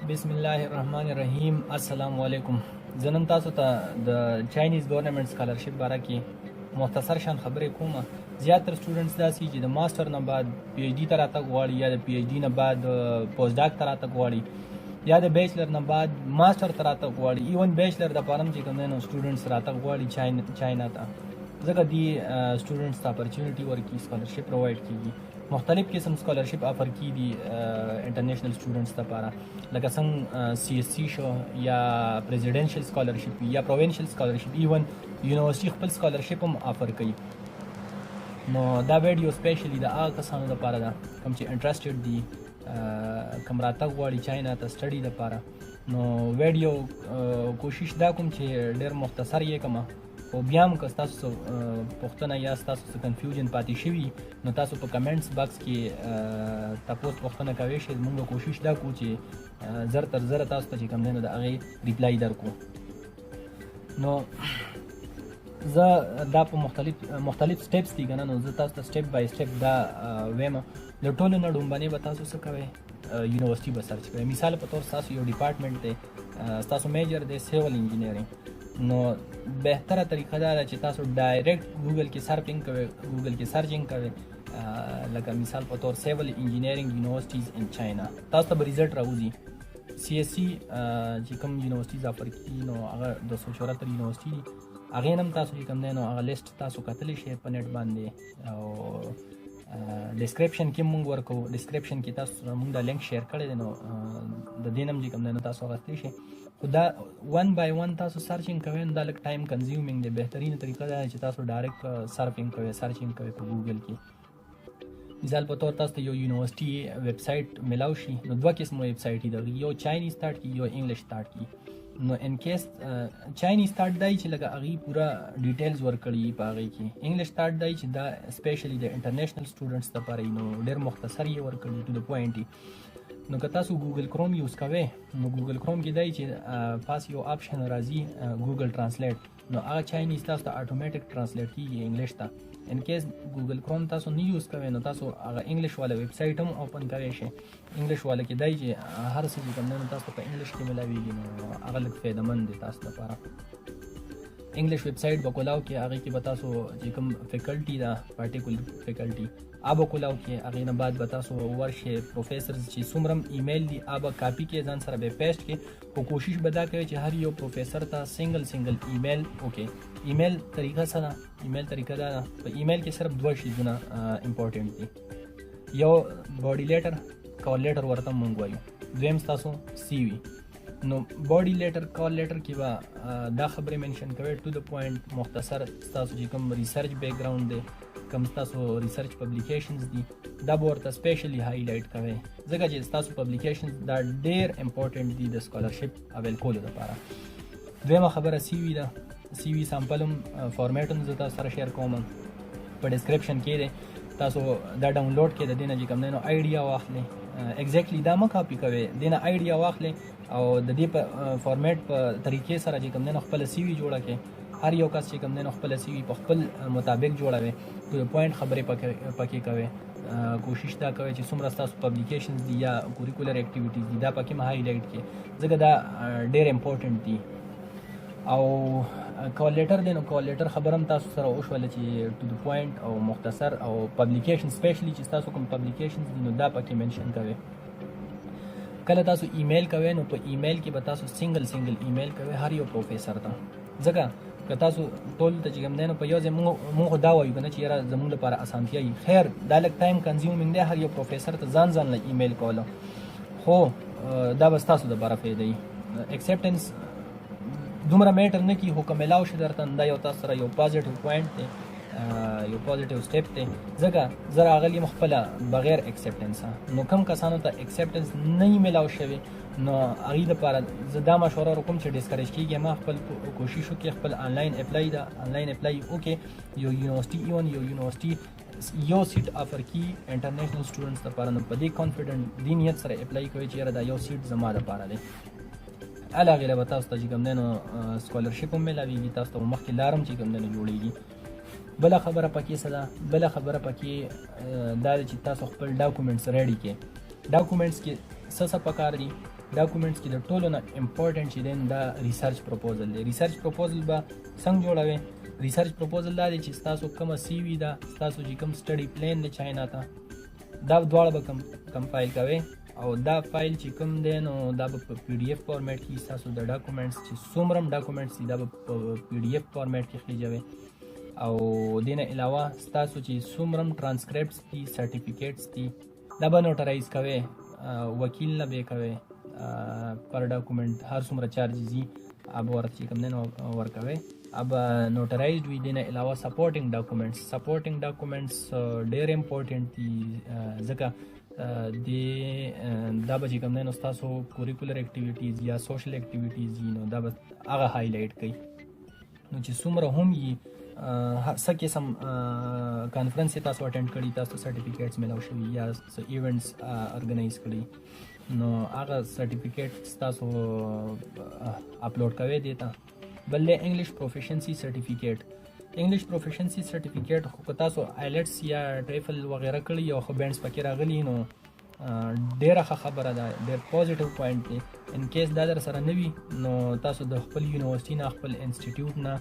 بسم الله الرحمن الرحیم. السلام علیکم. زه نن تاسو ته د چاینیز ګورنمنټ سکالرشپ باره کې مختصر شان خبرې کوم. زیاتره سټوډنټس داسې چې د ماسټر نه بعد پی ایچ ډي ته راتګ غواړي یا د پی ایچ ډي نه بعد پوسټ ډاک ته راتګ غواړي یا د بیچلر نه بعد ماسټر ته راتګ غواړي. ایون بیچلر دپاره هم چې کوم دی نو سټوډنټس راتګ غواړي چاینا ته، ځکه دې سټوډنټس ته اپرچونیټي ورکړي، سکالرشپ پرووایډ کېږي. مختلف قسم سکالرشپ آفر کی دي انټرنیشنل سټوډنټس لپاره، لکه څنګه سی ایس سی شو یا پریزیډنشل سکالرشپ یا پروینشل سکالرشپ، ایون یونیورسيټي خپل سکالرشپ هم آفر کوي. نو دا ویډیو سپیشلی د هغه کسانو لپاره ده کوم چې انټرسټډ دي، کوم راتګ غواړي چاینا ته سټډي لپاره. نو ویډیو کوشش دا کوم چې ډېر مختصر یې کړم، خو بیا هم که ستاسو پوښتنه یا ستاسو څه کنفیوژن پاتې شوي نو تاسو په کمنټس باکس کې تاسو پوښتنه کوئ شئ. موږ کوشش دا کوو چې زر تر زره تاسو ته چې کوم دی نو د هغې ریپلای درکړو. نو زه دا په مختلف سټیپس دي که نه، نو زه تاسو ته سټیپ بای سټیپ دا وایم. د ټولو نه لومړنۍ به تاسو څه کوئ؟ یونیورسيټي به سرچ کوئ. مثال په طور ستاسو یو ډپارټمنټ دی، ستاسو میجر دی سیول انجینیرینګ، نو بهتره طریقه دا ده چې تاسو ډایرکټ ګوګل کې سرچینګ کوئ. لکه مثال په طور سیول انجینیرینګ یونیورسيټیز ان چاینا، تاسو ته به ریزلټ راوځي. سی ایس سی چې کوم یونیورسيټیز آفر کړي نو هغه 274 یونیورسيټي دي، هغې نه هم تاسو چې کوم دی نو هغه لیست تاسو کتلی شئ په نیټ باندې، او ډسکرپشن کې مونږ ورکو. ډسکرپشن کې تاسو مونږ دا لینک شیر کړی دی، نو د دې نه هم چې کوم دی نو تاسو اخیستلی شئ. خو دا ون بای ون تاسو سرچینګ کوئ نو دا لږ ټایم کنزیومینګ دی. بهترینه طریقه دا چې تاسو ډایرکټ سرچینګ کوئ په ګوګل کې. مثال په طور تاسو ته یو یونیورسيټي ویب سایټ میلاو شي، نو دوه قسمه ویب سایټ دي، یو چاینیز سټارټ کی، یو انګلیش سټارټ کی. نو ان کیس چاینیز سټارټ دی چې لکه هغې پوره ډیټیلز ورکړي په هغې کې. انګلیش سټارټ دی چې دا سپیشلی د انټرنیشنل سټوډنټس لپاره نو ډېر مختصر یې ورکړي، ټو د پوینټ. نو که تاسو ګوګل کروم یوز کوئ نو ګوګل کروم کې دی چې پاس یو آپشن راځي ګوګل ټرانسلیټ، نو هغه چاینیز تاسو ته اټومیټک ټرانسلیټ کېږي انګلیش ته. ان کیس ګوګل کروم تاسو نه یوز کوئ نو تاسو هغه انګلیش والا ویب سایټ هم اوپن کوئ شئ. انګلیش والا کې دی چې هر څه چې کوم دی نو تاسو په انګلیش کې میلاویږي، نو هغه لږ فایدهمند دی تاسو لپاره. انګلیش ویب سایټ به کولاو کې، هغې کې به تاسو چې کوم فیکلټي ده پارټیکولر فیکلټي به کولاو کې، هغې نه بعد به تاسو ورشئ پروفیسرز چې څومره ایمیل دي به کاپي کې ځان سره به پیسټ کې. خو کوشش به دا کوئ چې هر یو پروفیسر ته سنګل ایمیل وکړي. ایمیل طریقه څه ده؟ ایمیل طریقه دا ده، په ایمیل کې صرف دوه شیزونه امپورټنټ دي. یو باډي لیټر، کال لیټر ورته مونږ وایو. دویم ستاسو سی وي. نو باډي لیټر کال لیټر کې به دا خبرې منشن کوئ ټو د پوینټ، مختصر. ستاسو چې کوم ریسرچ بیک ګراوند دی، کوم ستاسو ریسرچ پبلیکیشنز دي، دا به ورته سپیشلی هایلایټ کوئ، ځکه چې ستاسو پبلیکیشنز دا ډېر امپورټنټ دي د سکالرشپ اویل کولو لپاره. دویمه خبره سی وي ده. سی وي سامپل هم فارمیټ هم زه تاسو سره شیر کوم، په ډسکرپشن کې دی. تاسو دا ډاونلوډ کړئ، د دې نه چې کوم دی نو آیډیا واخلئ. ایگزیکټلی دا مه کاپي کوئ، دې نه آیډیا واخلئ او د دې په فارمیټ په طریقې سره چې کوم دی نو خپله سی وي جوړه کړئ. هر یو کس چې کوم دی نو خپله سی وي په خپل مطابق جوړوئ، ټو د پوینټ خبرې پکې کوئ. کوشش دا کوئ چې څومره ستاسو پبلیکیشنز دي یا کوریکولر اکټیویټیز دي دا پکې هم هایلایټ کړئ، ځکه دا ډېر امپورټنټ دي. او کال لیټر دی، نو کال لیټر خبره هم تاسو سره وشوله چې ټو د پوینټ او مختصر، او پبلیکیشن سپیشلی چې تاسو کوم پبلیکیشنز دي نو دا پکې منشن کوئ. کله تاسو ایمیل کوئ نو په ایمیل کې به تاسو سنګل ایمیل کوئ هر یو پروفیسر ته، ځکه که تاسو ټول ته چې کوم دی نو په یو ځای مونږ خو دا وایو که نه چې یاره زمونږ لپاره اسانتیا وي. خیر دا لږ ټایم کنزیومینګ دی هر یو پروفیسر ته ځان له ایمیل کولو، خو دا به ستاسو لپاره فایده وي. ایکسپټنس دومره میټر نه کي، خو که میلاو شي درته دا یو تاسو سره یو پازیټیو پوینټ دی، یو پازیټیو سټیپ دی، ځکه زه راغلی یم خپله بغیر ایکسپټنسه. نو کوم کسانو ته ایکسپټنس نه وي میلاو شوی نو هغې دپاره زه دا مشوره ورکوم چې ډسکریج کېږي ما خپل کوشش وکړي، خپل آنلاین اپلای ده آنلاین اپلای وکړي. یو یونیورسيټي یو سیټ آفر کی انټرنیشنل سټوډنټس لپاره، نو په دې کانفیډنټ دې نیت سره اپلای کوئ چې یاره دا یو سیټ زما دپاره دی. علاوه به تاسو ته چې کوم دی نو سکالرشپ هم میلاویږي، تاسو ته مخکې لار هم چې کوم دی نو جوړیږي. بله خبره پکې څه ده؟ بله خبره پکې دا ده چې تاسو خپل ډاکومنټس ریډي کړئ. ډاکومنټس کې څه پکار دي؟ ډاکومنټس کې د ټولو نه امپورټنټ چې دی دا ریسرچ پروپوزل دی. ریسرچ پروپوزل به څنګه جوړوي؟ ریسرچ پروپوزل دا دی چې ستاسو کومه سی وي ده، ستاسو چې کوم سټډي پلان دی چاینا ته، دا دواړه به کمپایل کوئ او دا فایل چې کوم دی نو دا به په پی ډي ایف فارمیټ کې ستاسو د ډاکومنټس چې څومره ډاکومنټس دي دا به په پی ډي ایف فارمیټ کې خلیجوي او دې نه علاوه ستاسو چې څومره ټرانسکرپټس دي، سرټیفیکیټس دي، دا به نوټرایز کوئ، وکیل نه به کوئ، پر ډاکومنټ هر څومره چارجز دي اب ورته چې کوم دی نو ورکوئ، اب نوټرایزډ وي. دې نه علاوه سپورټینګ ډاکومنټس ډېر امپورټنټ دي ځکه دا به چې کوم دی نو ستاسو کوریکولر اکټیویټیز یا سوشل اکټیویټیز دي نو دا به هغه هایلایټ کوي. نو چې څومره هم یي څه قسم کانفرنس یې تاسو اټینډ کړي، تاسو سرټیفیکیټس میلاو شوي یا څه ایونټس ارګنایز کړي نو هغه سرټیفیکیټس تاسو اپلوډ کوئ دې ته. بل دی انګلیش پروفیشنسي سرټیفیکیټ خو که تاسو آیلټس یا ټریفل وغیره کړي او خو بینډس پکې راغلي نو ډېره ښه خبره ده، ډېر پوزیټیو پوینټ دی. ان کیس دا در سره نه وي نو تاسو د خپل یونیورسټي نه، خپل انسټیټیوټ نه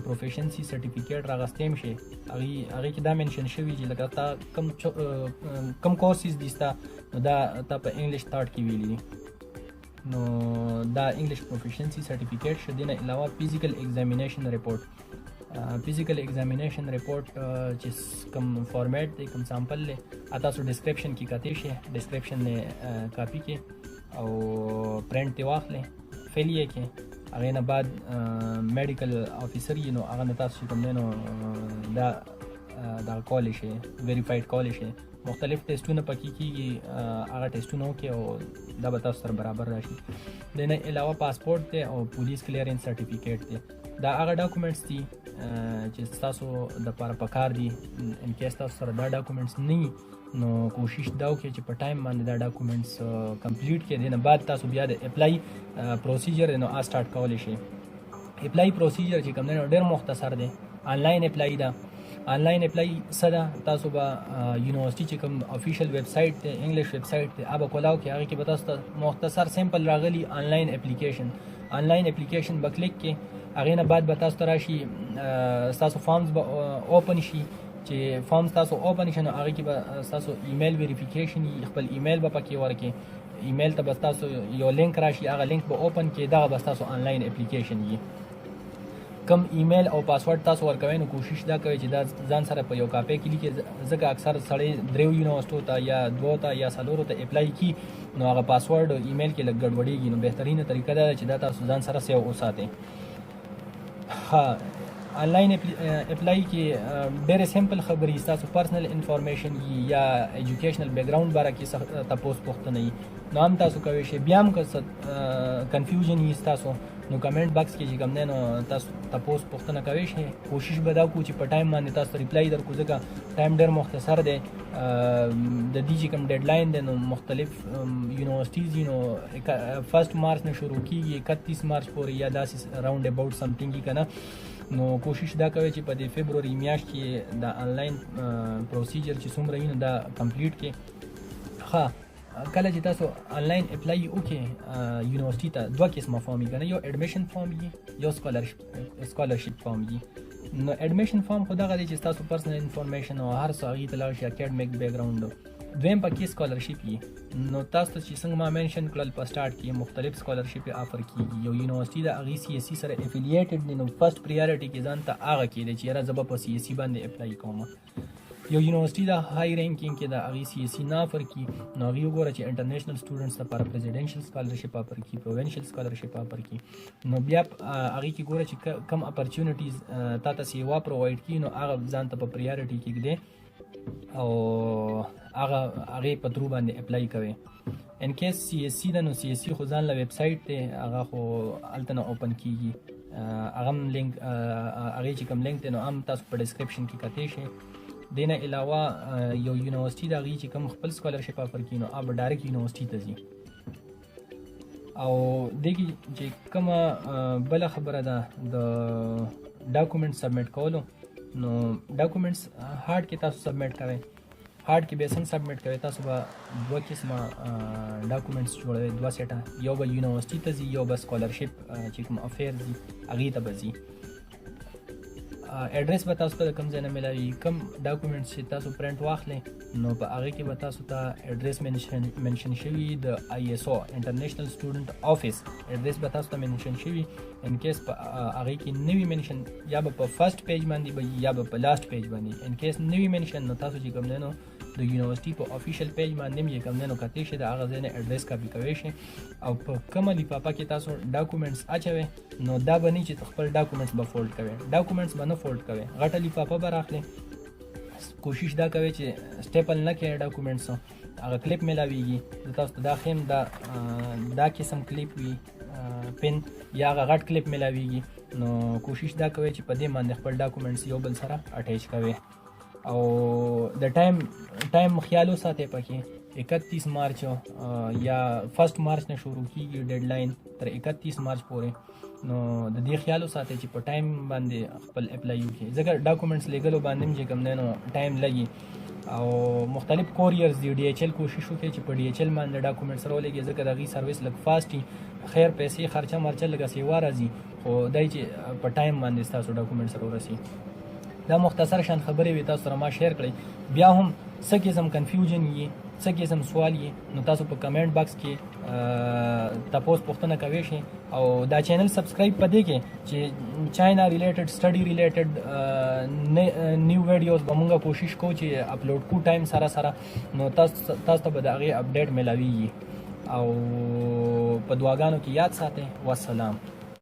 پروفیشنسي سرټیفیکیټ راغستی هم شي. هغې کې دا منشن شوي چې لکه تا کم کورسز دي ستا نو دا تا په انګلیش تھرډ کې ویلي دي نو دا انګلیش پروفیشنسي سرټیفیکیټ شو. دې نه علاوه فزیکل ایگزامینیشن رپورټ چې کوم فارمیټ دی، کوم سامپل دی، تاسو ډسکرپشن کې کتئ شئ، ډسکرپشن نه کاپي کې او پرنټ یې واخلئ، فیل یې کې. هغې نه بعد میډیکل افیسر یې نو هغه نه تاسو چې کوم دی نو دا کولی شئ، ویریفایډ کولی شئ. مختلف ټیسټونه پکې کېږي، هغه ټیسټونه وکړئ او دا به تاسو سره برابر راشي. د نه علاوه پاسپورټ دی او پولیس کلیرنس سرټیفیکیټ دی. دا هغه ډاکومنټس دي چې ستاسو دپاره پکار دي. ان کیس تاسو سره دا ډاکومنټس نه وي نو کوشش دا وکړئ چې په ټایم باندې دا ډاکومنټس کمپلیټ کړئ. دې نه بعد تاسو بیا د اپلای پروسیجر دی نو سټارټ کولی شئ. اپلای پروسیجر چې کوم دی نو ډېر مختصر دی، آنلاین اپلای ده. آنلاین اپلای څه ده؟ تاسو به یونیورسټي چې کوم افیشل ویب سایټ دی، انګلیش ویب سایټ دی، هغه به کولاو کې، هغې کې به تاسو ته مختصر سیمپل راغلي آنلاین اپلیکیشن به کلیک کې. هغې نه بعد به تاسو ته راشي، ستاسو فارمز به اوپن شي. چې فارمز تاسو اوپن شي نو هغې کې به ستاسو ایمیل ویریفیکیشن وي، خپل ایمیل به پکې ورکړئ. ایمیل ته به ستاسو یو لینک راشي، هغه لینک به اوپن کړئ، دغه به ستاسو آنلاین اپلیکیشن وي. کم ایمیل او پاسورډ تاسو ورکوئ نو کوشش دا کوئ چې دا ځان سره په یو کاپۍ کې لیکئ، ځکه اکثر سړی 3 یونیورسټیو ته یا 2 ته یا 4 ته اپلای کړي نو هغه پاسورډ او ایمیل کې لږ ګډوډېږي. نو بهترینه طریقه دا ده چې دا تاسو ځان سره سیو وساتئ. آنلاین اپلای کې ډېرې سمپل خبرې، ستاسو پرسنل انفارمیشن یا ایجوکیشنل بیکګراوند باره کې تپوس پوښتنه وي نو هم تاسو کولی شئ. بیا هم که کنفیوژن وي ستاسو نو کمنټ باکس کې چې کوم دی نو تاسو تپوس پوښتنه کولی شئ. کوشش به دا کوو چې په ټایم باندې تاسو ته ریپلای درکړو ځکه ټایم ډېر مختصر دی. د دې چې کوم ډیډلاین دی نو مختلف یونیورسټیز دي نو 1 مارچ نه شروع کېږي 31 مارچ پورې یا داسې راوند اباوټ سمثینګ وي که نه. نو کوشش دا کوئ چې په دې فبروري میاشت کې دا آنلاین پروسیجر چې څومره وي نو دا کمپلیټ کړئ. کله چې تاسو آنلاین اپلای وکړئ یونیورسټي ته 2 قسمه فارم وي که نه، یو ایډمیشن فارم وي، یو سکالرشپ فارم وي. نو ایډمیشن فارم خو دغه دی چې ستاسو پرسنل انفارمیشن او هر څه هغې ته لاړ شي، اکیډمیک بیکګراوند. دویم پکې سکالرشپ وي. نو تاسو ته چې څنګه ما منشن کړل په سټارټ کې مختلف سکالرشپ آفر کېږي. یو یونیورسټي د هغې CSC سره افیلیټډ دی نو فرسټ پریارټي کې ځان ته هغه کېدی چې یاره زه به په CSC باندې اپلای کوم. یو یونیورسټي د های رینکینګ کې د هغې CSC نه آفر کړي نو هغې وګوره چې انټرنیشنل سټوډنټس لپاره پریزیډنشل سکالرشپ آفر کړي، پروونشل سکالرشپ آفر کړي. نو بیا هغې کې ګوره چې کم اپرچونیټیز تا ته سیوا پرووایډ کړي نو هغه ځان ته په پریارټي کې ږدي او هغې په ترو باندې اپلای کوئ. ان کیس CSC ده نو CSC خو ځان له ویب سایټ دی، هغه خو هلته نه اوپن کېږي. هغه هم لینک، هغې چې کوم لینک دی نو هم تاسو په ډسکرپشن کې کتئ شئ. دې نه علاوه یو یونیورسټي د هغې چې کوم خپل سکالرشپ آفر کړي نو هغه به ډایرکټ یونیورسټي ته ځي. او دې کې چې کومه بله خبره ده د ډاکومنټ سبمیټ کولو نو ډاکومنټس هارډ کې تاسو سبمیټ کوئ. هارډ کې به څنګه سبمیټ کوئ تاسو به دوه قسمه ډاکومنټس جوړوئ دوه سیټه یو به یونیورسټي ته ځي یو به سکالرشپ چې کوم افیر دي هغې ته به ځي ایډریس به تاسو ته د کوم ځای نه میلاوي کوم ډاکومنټس چې تاسو پرنټ واخلئ نو په هغې کې به تاسو ته ایډریس منشن شوي د ISO انټرنیشنل سټوډنټ آفیس ایډریس به تاسو ته منشن شوي ان کیس په هغې کې نوي منشن یا به په فرست پیج باندې به یا به په لاست پیج باندې ان کیس نوي منشن نو تاسو چې کوم دی نو د یونیورسټي په افیشل پیج باندې هم چې کوم دی نو کتلی شئ د هغه ځای نه ایډریس کاپي کوی شئ او په کومه لفافه کې تاسو ډاکومنټس اچوئ نو دا به نه چې خپل ډاکومنټس به فولډ کوئ ډاکومنټس به نه فولډ کوئ غټه لفافه به راخلئ کوشش دا کوئ چې سټیپل نه کړئ ډاکومنټس هغه کلیپ میلاویږي زه تاسو ته دا ښیم دا قسم کلیپ وي پن یا هغه غټ کلیپ میلاویږي نو کوشش دا کوئ چې په دې باندې خپل ډاکومنټس یو بل سره اټیچ کوئ او د ټایم خیال وساتئ پکې 31 مارچ یا 1 مارچ نه شروع کیږي ډیډلاین تر 31 مارچ پورې نو د دې خیال وساتئ چې په ټایم باندې خپل اپلای وکړئ ځکه ډاکومنټس لیږلو باندې هم چې کوم دی نو ټایم لګي او مختلف کوریرز دی DHL کوشش وکړئ چې په DHL باندې ډاکومنټس راولېږئ ځکه د هغې سروس لږ فاسټ وي خیر پیسې خرچه مرچه لږه سیوا راځي خو دی چې په ټایم باندې ستاسو ډاکومنټس راورسي دا مختصر شان خبرې وي تاسو سره ما شیر کړئ بیا هم څه قسم کنفیوژن وي څه قسم سوال وي نو تاسو په کمنټ باکس کې تاسو پوښتنه کوئ شئ او دا چینل سبسکرایب پدې کې چې چاینا ریلیټډ سټډي ریلیټډ نیو ویډیوز به موږ کوشش کوو چې اپلوډ کو ټایم سره سره نو تاسو ته به د هغې اپډیټ میلاویږي او په دعاګانو کې یاد ساتئ والسلام